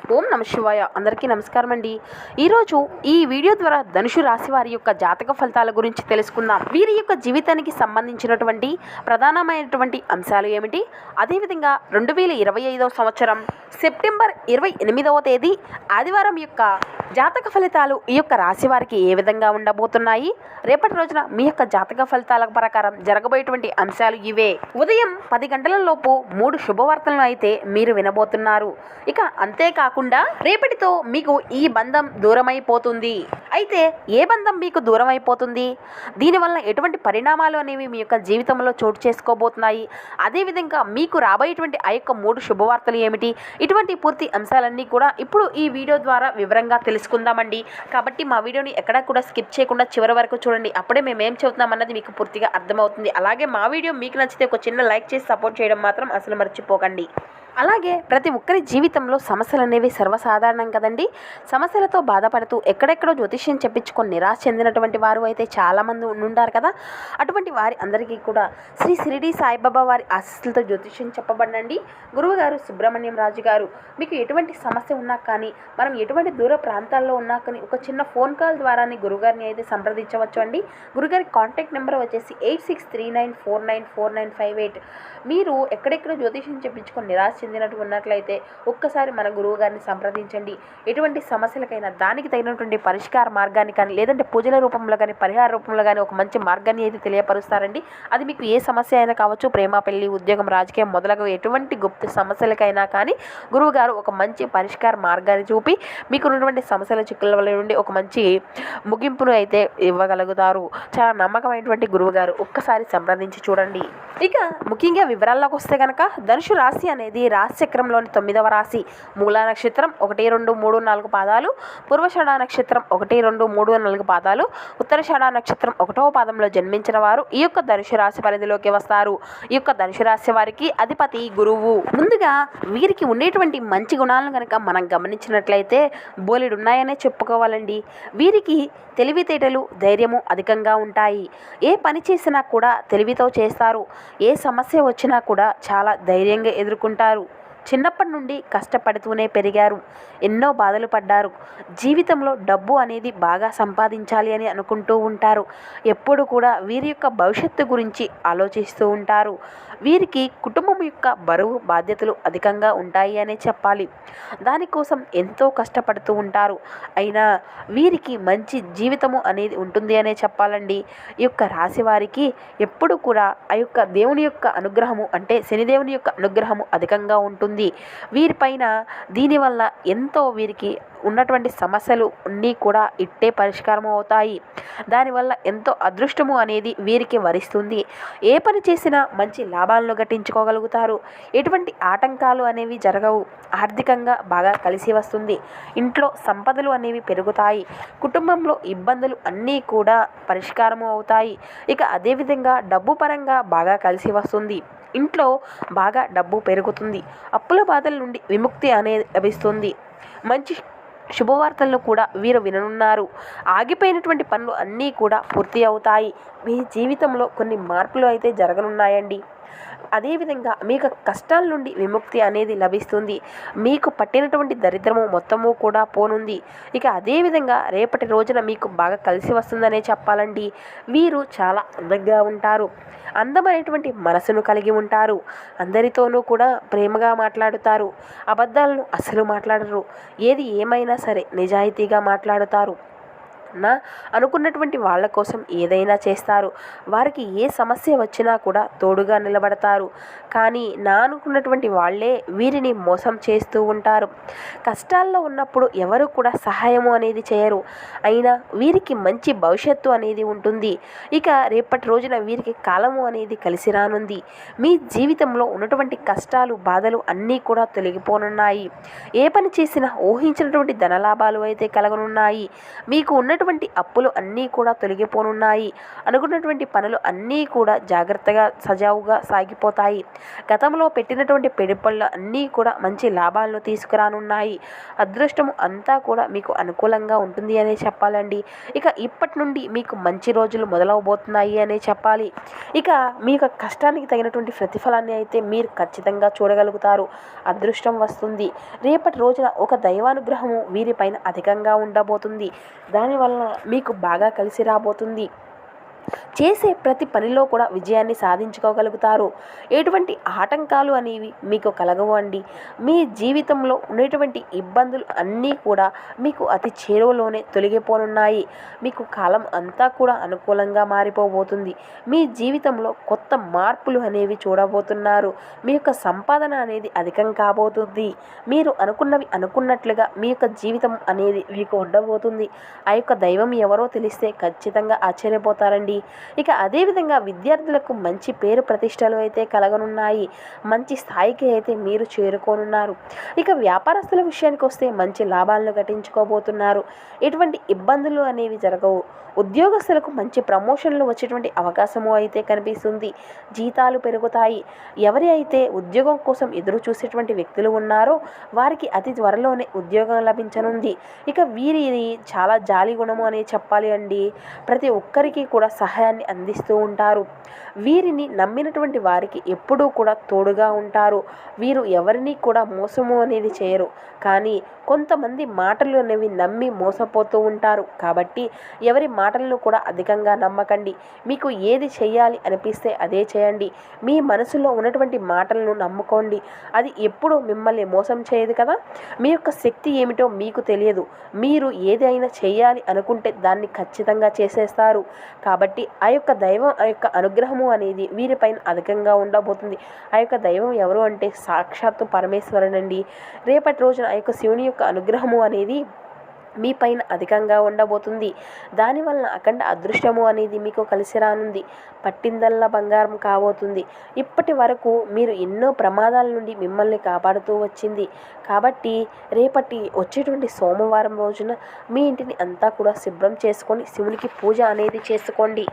ఓం నమ శివాయ. అందరికీ నమస్కారం అండి. ఈరోజు ఈ వీడియో ద్వారా ధనుసు రాశి వారి యొక్క జాతక ఫలితాల గురించి తెలుసుకుందాం. వీరి యొక్క జీవితానికి సంబంధించినటువంటి ప్రధానమైనటువంటి అంశాలు ఏమిటి, అదేవిధంగా 2025 సంవత్సరం సెప్టెంబర్ 28వ తేదీ ఆదివారం యొక్క జాతక ఫలితాలు ఈ యొక్క రాశి వారికి ఏ విధంగా ఉండబోతున్నాయి, రేపటి రోజున మీ యొక్క జాతక ఫలితాల ప్రకారం జరగబోయేటువంటి అంశాలు ఇవే. ఉదయం 10 గంటల లోపు 3 శుభవార్తలను అయితే మీరు వినబోతున్నారు. ఇక అంతేకాకుండా రేపటితో మీకు ఈ బంధం దూరమైపోతుంది. అయితే ఏ బంధం మీకు దూరం అయిపోతుంది, దీనివల్ల ఎటువంటి పరిణామాలు అనేవి మీ యొక్క జీవితంలో చోటు చేసుకోబోతున్నాయి, అదేవిధంగా మీకు రాబోయేటువంటి ఆ యొక్క 3 శుభవార్తలు ఏమిటి, ఇటువంటి పూర్తి అంశాలన్నీ కూడా ఇప్పుడు ఈ వీడియో ద్వారా వివరంగా తెలుసుకుందామండి. కాబట్టి మా వీడియోని ఎక్కడా కూడా స్కిప్ చేయకుండా చివరి వరకు చూడండి. అప్పుడే మేము ఏం చెబుతున్నాం అన్నది మీకు పూర్తిగా అర్థమవుతుంది. అలాగే మా వీడియో మీకు నచ్చితే ఒక చిన్న లైక్ చేసి సపోర్ట్ చేయడం మాత్రం అసలు మర్చిపోకండి. అలాగే ప్రతి ఒక్కరి జీవితంలో సమస్యలు అనేవి సర్వసాధారణం కదండి. సమస్యలతో బాధపడుతూ ఎక్కడెక్కడో జ్యోతిష్యం చెప్పించుకొని నిరాశ చెందినటువంటి వారు అయితే చాలామంది ఉండారు కదా. అటువంటి వారి అందరికీ కూడా శ్రీ షిరిడి సాయిబాబా వారి ఆశీస్సులతో జ్యోతిష్యం చెప్పబడండి. గురువుగారు సుబ్రహ్మణ్యం రాజు గారు మీకు ఎటువంటి సమస్య ఉన్నా కానీ, మనం ఎటువంటి దూర ప్రాంతాల్లో ఉన్నా కానీ ఒక చిన్న ఫోన్ కాల్ ద్వారానే గురుగారిని అయితే సంప్రదించవచ్చు అండి. గురుగారి కాంటాక్ట్ నెంబర్ వచ్చేసి 8639494958. మీరు ఎక్కడెక్కడో జ్యోతిష్యం చెప్పించుకొని నిరాశ చెందినట్టు ఉన్నట్లయితే ఒక్కసారి మన గురువు గారిని సంప్రదించండి. ఎటువంటి సమస్యలకైనా దానికి తగినటువంటి పరిష్కార మార్గాన్ని కానీ, లేదంటే పూజల రూపంలో కానీ, పరిహార రూపంలో కానీ ఒక మంచి మార్గాన్ని అయితే తెలియపరుస్తారండి. అది మీకు ఏ సమస్య అయినా కావచ్చు, ప్రేమ, పెళ్లి, ఉద్యోగం, రాజకీయం మొదలగు ఎటువంటి గొప్ప సమస్యలకైనా కానీ గురువు గారు ఒక మంచి పరిష్కార మార్గాన్ని చూపి మీకు ఉన్నటువంటి సమస్యల చిక్కుల వల్ల నుండి ఒక మంచి ముగింపును అయితే ఇవ్వగలుగుతారు. చాలా నమ్మకమైనటువంటి గురువు గారు, ఒక్కసారి సంప్రదించి చూడండి. ఇక ముఖ్యంగా వివరాల్లోకి వస్తే కనుక, ధనుసు రాశి అనేది రాశి చక్రంలోని 9వ రాశి. మూలా నక్షత్రం 1, 2, 3, 4 పాదాలు, పూర్వషాఢ నక్షత్రం 1, 2, 3, 4 పాదాలు, ఉత్తరషాఢ నక్షత్రం 1వ పాదంలో జన్మించిన వారు ఈ యొక్క ధనుసు రాశి పరిధిలోకి వస్తారు. ఈ యొక్క ధనుసు రాశి వారికి అధిపతి గురువు. ముందుగా వీరికి ఉండేటువంటి మంచి గుణాలను కనుక మనం గమనించినట్లయితే బోలెడు ఉన్నాయనే చెప్పుకోవాలండి. వీరికి తెలివితేటలు, ధైర్యము అధికంగా ఉంటాయి. ఏ పని చేసినా కూడా తెలివితో చేస్తారు. ఏ సమస్య వచ్చినా కూడా చాలా ధైర్యంగా ఎదుర్కొంటారు. చిన్నప్పటి నుండి కష్టపడుతూనే పెరిగారు. ఎన్నో బాధలు పడ్డారు. జీవితంలో డబ్బు అనేది బాగా సంపాదించాలి అని అనుకుంటూ ఉంటారు. ఎప్పుడు కూడా వీరి యొక్క భవిష్యత్తు గురించి ఆలోచిస్తూ ఉంటారు. వీరికి కుటుంబం యొక్క బరువు, బాధ్యతలు అధికంగా ఉంటాయి అనే చెప్పాలి. దానికోసం ఎంతో కష్టపడుతూ ఉంటారు. అయినా వీరికి మంచి జీవితము అనేది ఉంటుంది అనే చెప్పాలండి. ఈ యొక్క రాశి వారికి ఎప్పుడు కూడా ఆ యొక్క దేవుని యొక్క అనుగ్రహము, అంటే శనిదేవుని యొక్క అనుగ్రహము అధికంగా ఉంటుంది. వీరిపైన దీనివల్ల ఎంతో వీరికి ఉన్నటువంటి సమస్యలు అన్నీ కూడా ఇట్టే పరిష్కారం అవుతాయి. దానివల్ల ఎంతో అదృష్టము అనేది వీరికి వరిస్తుంది. ఏ పని చేసినా మంచి లాభాలను గట్టించుకోగలుగుతారు. ఎటువంటి ఆటంకాలు అనేవి జరగవు. ఆర్థికంగా బాగా కలిసి వస్తుంది. ఇంట్లో సంపదలు అనేవి పెరుగుతాయి. కుటుంబంలో ఇబ్బందులు అన్నీ కూడా పరిష్కారము అవుతాయి. ఇక అదేవిధంగా డబ్బు పరంగా బాగా కలిసి వస్తుంది. ఇంట్లో బాగా డబ్బు పెరుగుతుంది. అప్పుల బాధల నుండి విముక్తి అనేది లభిస్తుంది. మంచి శుభవార్తలను కూడా వీరు విననున్నారు. ఆగిపోయినటువంటి పనులు అన్నీ కూడా పూర్తి అవుతాయి. మీ జీవితంలో కొన్ని మార్పులు అయితే జరగనున్నాయండి. అదేవిధంగా మీకు కష్టాల నుండి విముక్తి అనేది లభిస్తుంది. మీకు పట్టినటువంటి దరిద్రము మొత్తము కూడా పోనుంది. ఇక అదేవిధంగా రేపటి రోజున మీకు బాగా కలిసి వస్తుందనే చెప్పాలండి. వీరు చాలా అందంగా ఉంటారు. అందమైనటువంటి మనసును కలిగి ఉంటారు. అందరితోనూ కూడా ప్రేమగా మాట్లాడుతారు. అబద్ధాలను అసలు మాట్లాడరు. ఏది ఏమైనా సరే నిజాయితీగా మాట్లాడుతారు. అనుకున్నటువంటి వాళ్ళ కోసం ఏదైనా చేస్తారు. వారికి ఏ సమస్య వచ్చినా కూడా తోడుగా నిలబడతారు. కానీ అనుకున్నటువంటి వాళ్ళే వీరిని మోసం చేస్తూ ఉంటారు. కష్టాల్లో ఉన్నప్పుడు ఎవరు కూడా సహాయము అనేది చేయరు. అయినా వీరికి మంచి భవిష్యత్తు అనేది ఉంటుంది. ఇక రేపటి రోజున వీరికి కాలము అనేది కలిసి రానుంది. మీ జీవితంలో ఉన్నటువంటి కష్టాలు, బాధలు అన్నీ కూడా తొలగిపోనున్నాయి. ఏ పని చేసినా ఊహించినటువంటి ధనలాభాలు అయితే కలగనున్నాయి. మీకు ఉన్న ఉన్నటువంటి అప్పులు అన్నీ కూడా తొలగిపోనున్నాయి. అనుకున్నటువంటి పనులు అన్నీ కూడా జాగ్రత్తగా సజావుగా సాగిపోతాయి. గతంలో పెట్టినటువంటి పెట్టుబడులు అన్నీ కూడా మంచి లాభాలను తీసుకురానున్నాయి. అదృష్టము అంతా కూడా మీకు అనుకూలంగా ఉంటుంది అనే చెప్పాలండి. ఇక ఇప్పటి నుండి మీకు మంచి రోజులు మొదలవబోతున్నాయి అనే చెప్పాలి. ఇక మీ యొక్క కష్టానికి తగినటువంటి ప్రతిఫలాన్ని అయితే మీరు ఖచ్చితంగా చూడగలుగుతారు. అదృష్టం వస్తుంది. రేపటి రోజున ఒక దైవానుగ్రహము వీరిపైన అధికంగా ఉండబోతుంది. దానివల్ల మీకు బాగా కలిసి రాబోతుంది. చేసే ప్రతి పనిలో కూడా విజయాన్ని సాధించుకోగలుగుతారు. ఎటువంటి ఆటంకాలు అనేవి మీకు కలగవు అండి. మీ జీవితంలో ఉన్నటువంటి ఇబ్బందులు అన్నీ కూడా మీకు అతి చేరువలోనే తొలగిపోనున్నాయి. మీకు కాలం అంతా కూడా అనుకూలంగా మారిపోబోతుంది. మీ జీవితంలో కొత్త మార్పులు అనేవి చూడబోతున్నారు. మీ యొక్క సంపాదన అనేది అధికం కాబోతుంది. మీరు అనుకున్నవి అనుకున్నట్లుగా మీ యొక్క జీవితం అనేది మీకు ఉండబోతుంది. ఆ యొక్క దైవం ఎవరో తెలిస్తే ఖచ్చితంగా ఆశ్చర్యపోతారండి. ఇక అదేవిధంగా విద్యార్థులకు మంచి పేరు ప్రతిష్టలు అయితే కలగనున్నాయి. మంచి స్థాయికి అయితే మీరు చేరుకోనున్నారు. ఇక వ్యాపారస్తుల విషయానికి వస్తే మంచి లాభాలను గటించుకోబోతున్నారు. ఎటువంటి ఇబ్బందులు అనేవి జరగవు. ఉద్యోగస్తులకు మంచి ప్రమోషన్లు వచ్చేటువంటి అవకాశము అయితే కనిపిస్తుంది. జీతాలు పెరుగుతాయి. ఎవరి అయితే ఉద్యోగం కోసం ఎదురు చూసేటువంటి వ్యక్తులు ఉన్నారో వారికి అతి త్వరలోనే ఉద్యోగం లభించనుంది. ఇక వీరిది చాలా జాలి గుణము అనే చెప్పాలి అండి. ప్రతి ఒక్కరికి కూడా సహాయాన్ని అందిస్తూ ఉంటారు. వీరిని నమ్మినటువంటి వారికి ఎప్పుడూ కూడా తోడుగా ఉంటారు. వీరు ఎవరిని కూడా మోసము అనేది చేయరు. కానీ కొంతమంది మాటలు అనేవి నమ్మి మోసపోతూ ఉంటారు. కాబట్టి ఎవరి మాటలను కూడా అధికంగా నమ్మకండి. మీకు ఏది చేయాలి అనిపిస్తే అదే చేయండి. మీ మనసులో ఉన్నటువంటి మాటలను నమ్ముకోండి. అది ఎప్పుడు మిమ్మల్ని మోసం చేయదు కదా. మీ యొక్క శక్తి ఏమిటో మీకు తెలియదు. మీరు ఏదైనా చేయాలి అనుకుంటే దాన్ని ఖచ్చితంగా చేసేస్తారు. కాబట్టి ఆ యొక్క దైవం ఆ యొక్క అనుగ్రహము అనేది వీరిపైన అధికంగా ఉండబోతుంది. ఆ యొక్క దైవం ఎవరు అంటే సాక్షాత్తు పరమేశ్వరుడండి. రేపటి రోజున ఆ యొక్క శివుని యొక్క అనుగ్రహము అనేది మీ పైన అధికంగా ఉండబోతుంది. దానివల్ల అఖండ అదృష్టము అనేది మీకు కలిసి రానుంది. పట్టిందల్లా బంగారం కాబోతుంది. ఇప్పటి వరకు మీరు ఎన్నో ప్రమాదాల నుండి మిమ్మల్ని కాపాడుతూ వచ్చింది. కాబట్టి రేపటి వచ్చేటువంటి సోమవారం రోజున మీ ఇంటిని అంతా కూడా శుభ్రం చేసుకొని శివునికి పూజ అనేది చేసుకోండి.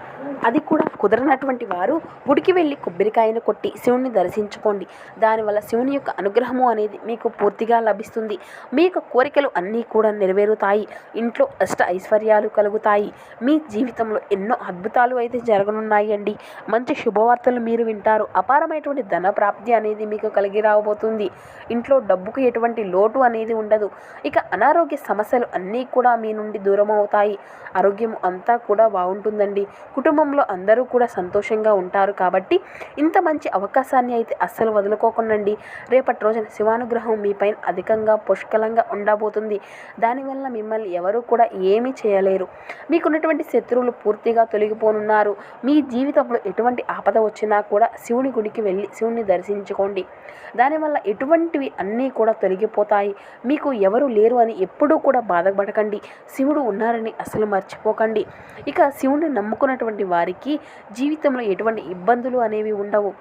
అది కూడా కుదరనటువంటి వారు గుడికి వెళ్ళి కొబ్బరికాయను కొట్టి శివుని దర్శించుకోండి. దానివల్ల శివుని యొక్క అనుగ్రహము అనేది మీకు పూర్తిగా లభిస్తుంది. మీ యొక్క కోరికలు అన్నీ కూడా నెరవేరుతాయి. ఇంట్లో అష్ట ఐశ్వర్యాలు కలుగుతాయి. మీ జీవితంలో ఎన్నో అద్భుతాలు అయితే జరగనున్నాయి అండి. మంచి శుభవార్తలు మీరు వింటారు. అపారమైనటువంటి ధన ప్రాప్తి అనేది మీకు కలిగి రాబోతుంది. ఇంట్లో డబ్బుకు ఎటువంటి లోటు అనేది ఉండదు. ఇక అనారోగ్య సమస్యలు అన్నీ కూడా మీ నుండి దూరం అవుతాయి. ఆరోగ్యం అంతా కూడా బాగుంటుందండి. కుటుంబంలో అందరూ కూడా సంతోషంగా ఉంటారు. కాబట్టి ఇంత మంచి అవకాశాన్ని అయితే అస్సలు వదులుకోకండి. రేపటి రోజున శివానుగ్రహం మీపైన అధికంగా పుష్కలంగా ఉండబోతుంది. దానివల్ల మిమ్మల్ని ఎవరు కూడా ఏమీ చేయలేరు. మీకున్నటువంటి శత్రువులు పూర్తిగా తొలగిపోనున్నారు. మీ జీవితంలో ఎటువంటి ఆపద వచ్చినా కూడా శివుని గుడికి వెళ్ళి శివుని దర్శించుకోండి. దానివల్ల ఎటువంటివి అన్నీ కూడా తొలగిపోతాయి. మీకు ఎవరు లేరు అని ఎప్పుడూ కూడా బాధపడకండి. శివుడు ఉన్నారని అసలు మర్చిపోకండి. ఇక శివుని నమ్ముకున్నటువంటి వారికి జీవితంలో ఎటువంటి ఇబ్బందులు అనేవి ఉండవు.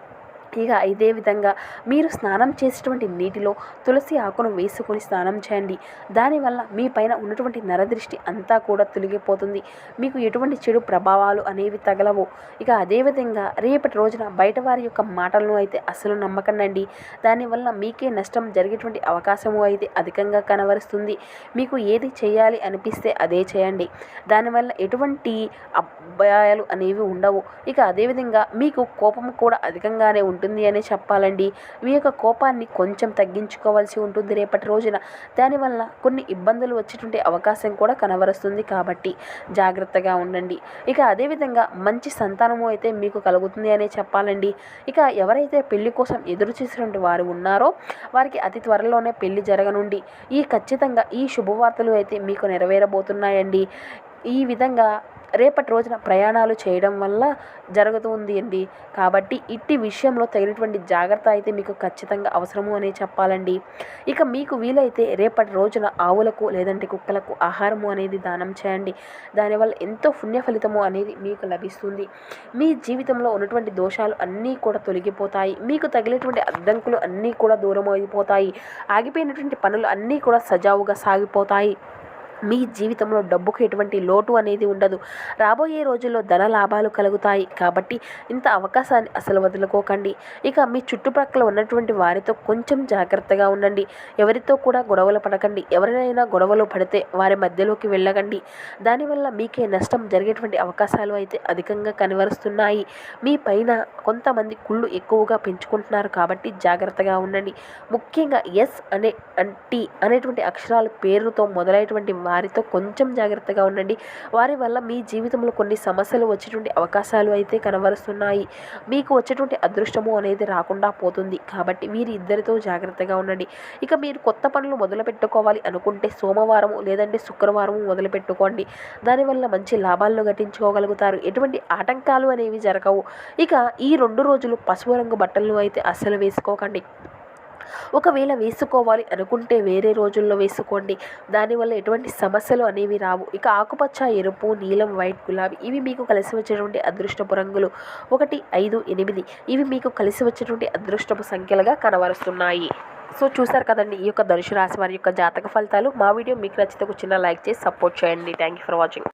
ఇక ఇదే విధంగా మీరు స్నానం చేసేటువంటి నీటిలో తులసి ఆకును వేసుకొని స్నానం చేయండి. దానివల్ల మీ పైన ఉన్నటువంటి నరదృష్టి అంతా కూడా తొలగిపోతుంది. మీకు ఎటువంటి చెడు ప్రభావాలు అనేవి తగలవు. ఇక అదేవిధంగా రేపటి రోజున బయట వారి యొక్క మాటలను అయితే అస్సలు నమ్మకండి. దానివల్ల మీకే నష్టం జరిగేటువంటి అవకాశము అయితే అధికంగా కనబరుస్తుంది. మీకు ఏది చేయాలి అనిపిస్తే అదే చేయండి. దానివల్ల ఎటువంటి అభయాలు అనేవి ఉండవు. ఇక అదేవిధంగా మీకు కోపం కూడా అధికంగానే ఉంటుంది అని చెప్పాలండి. మీ యొక్క కోపాన్ని కొంచెం తగ్గించుకోవాల్సి ఉంటుంది రేపటి రోజున. దానివల్ల కొన్ని ఇబ్బందులు వచ్చేటువంటి అవకాశం కూడా కనబరుస్తుంది. కాబట్టి జాగ్రత్తగా ఉండండి. ఇక అదేవిధంగా మంచి సంతానము అయితే మీకు కలుగుతుంది అనే చెప్పాలండి. ఇక ఎవరైతే పెళ్లి కోసం ఎదురు చూసినటువంటి వారు ఉన్నారో వారికి అతి త్వరలోనే పెళ్లి జరగనుండి ఖచ్చితంగా ఈ శుభవార్తలు అయితే మీకు నెరవేరబోతున్నాయండి. ఈ విధంగా రేపటి రోజున ప్రయాణాలు చేయడం వల్ల జరుగుతుంది అండి. కాబట్టి ఇట్టి విషయంలో తగినటువంటి జాగ్రత్త అయితే మీకు ఖచ్చితంగా అవసరము అనే చెప్పాలండి. ఇక మీకు వీలైతే రేపటి రోజున ఆవులకు లేదంటే కుక్కలకు ఆహారము అనేది దానం చేయండి. దానివల్ల ఎంతో పుణ్య ఫలితము అనేది మీకు లభిస్తుంది. మీ జీవితంలో ఉన్నటువంటి దోషాలు అన్నీ కూడా తొలగిపోతాయి. మీకు తగిలేటువంటి అడ్డంకులు అన్నీ కూడా దూరం అయిపోతాయి. ఆగిపోయినటువంటి పనులు అన్నీ కూడా సజావుగా సాగిపోతాయి. మీ జీవితంలో డబ్బుకు ఎటువంటి లోటు అనేది ఉండదు. రాబోయే రోజుల్లో ధన లాభాలు కలుగుతాయి. కాబట్టి ఇంత అవకాశాన్ని అసలు వదులుకోకండి. ఇక మీ చుట్టుపక్కల ఉన్నటువంటి వారితో కొంచెం జాగ్రత్తగా ఉండండి. ఎవరితో కూడా గొడవలు పడకండి. ఎవరినైనా గొడవలు పడితే వారి మధ్యలోకి వెళ్ళకండి. దానివల్ల మీకే నష్టం జరిగేటువంటి అవకాశాలు అయితే అధికంగా కనబరుస్తున్నాయి. మీ పైన కొంతమంది కుళ్ళు ఎక్కువగా పెంచుకుంటున్నారు కాబట్టి జాగ్రత్తగా ఉండండి. ముఖ్యంగా ఎస్ టీ అనేటువంటి అక్షరాలు పేరుతో మొదలైనటువంటి వారితో కొంచెం జాగ్రత్తగా ఉండండి. వారి వల్ల మీ జీవితంలో కొన్ని సమస్యలు వచ్చేటువంటి అవకాశాలు అయితే కనబరుస్తున్నాయి. మీకు వచ్చేటువంటి అదృష్టము అనేది రాకుండా పోతుంది. కాబట్టి వీరి ఇద్దరితో జాగ్రత్తగా ఉండండి. ఇక మీరు కొత్త పనులు మొదలు పెట్టుకోవాలి అనుకుంటే సోమవారము లేదంటే శుక్రవారము మొదలు పెట్టుకోండి. దానివల్ల మంచి లాభాలను గట్టించుకోగలుగుతారు. ఎటువంటి ఆటంకాలు అనేవి జరగవు. ఇక ఈ 2 రోజులు పసుపు రంగు బట్టలను అయితే అస్సలు వేసుకోకండి. ఒకవేళ వేసుకోవాలి అనుకుంటే వేరే రోజుల్లో వేసుకోండి. దానివల్ల ఎటువంటి సమస్యలు అనేవి రావు. ఇక ఆకుపచ్చ, ఎరుపు, నీలం, వైట్, గులాబీ ఇవి మీకు కలిసి వచ్చేటువంటి అదృష్టపు రంగులు. 1, 5, 8 ఇవి మీకు కలిసి వచ్చేటువంటి అదృష్టపు సంఖ్యలుగా కనబరుస్తున్నాయి. సో చూసారు కదండి ఈ యొక్క ధనుసు రాశి వారి యొక్క జాతక ఫలితాలు. మా వీడియో మీకు నచ్చితే ఒక చిన్న లైక్ చేసి సపోర్ట్ చేయండి. Thank you for watching.